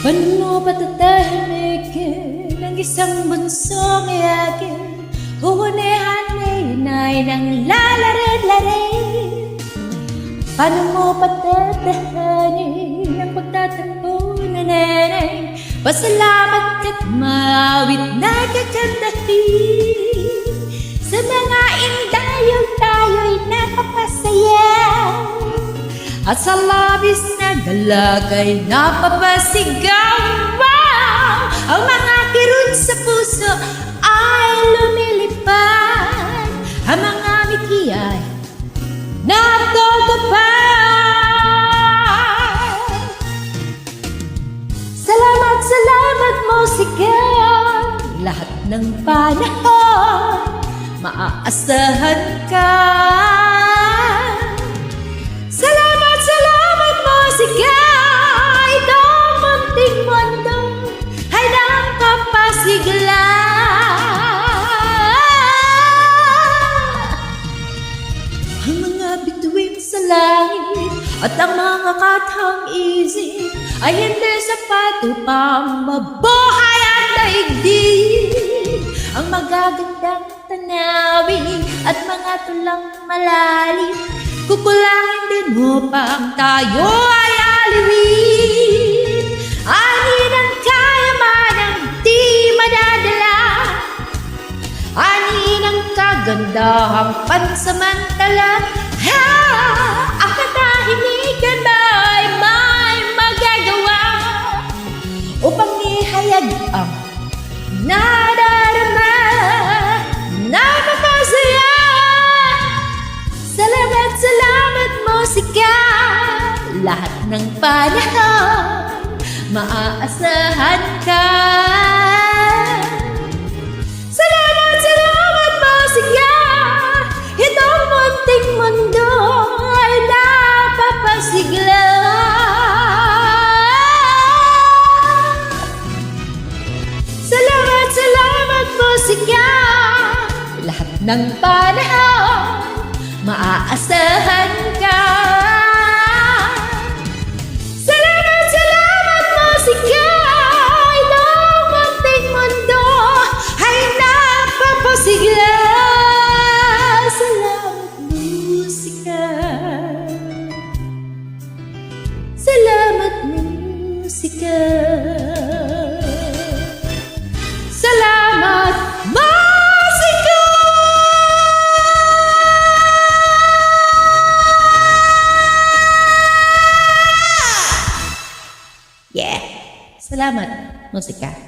Paano mo patatahimikin ang isang bunsong iyakin? Huhunehanin ay nang lalarin-larin. Paano mo patatahanin ang pagtatakbo na nanay? Pasalamat ka't maawit na kakantahin. Sa mga indayog tayo'y napapasaya, at sa labis na galagay napapasigaw. Wow! Ang mga kirot sa puso ay lumilipad, ang mga ngiti ay natutupad. Salamat, salamat musika, lahat ng panahon maaasahan ka. Salamat, salamat musika, itong munting mundo ay nakapasigla. Ang mga bituin sa langit at ang mga kathang isip ay hindi sapat upang mabuhay ang daigdig. Ang magagandang tanawin at mga tulang malalim kukulangin din upang tayo ay aliwin. Anin ang kaya man ang di madadala, anin ang kagandahang pansamantala. Ha! Ang katahimikan ba ay may magagawa upang ihayag ang nadarama? Napakasaya! Salamat, salamat musika, lahat ng panahon maaasahan ka. Salamat, salamat musika, itong munting mundo ay napapasigla. Salamat, salamat musika, lahat ng panahon maaasahan ka. Salamat, salamat musika, itong munting mundo ay napapasigla. Salamat musika, salamat musika, salamat musika. Yeah. Salamat musika.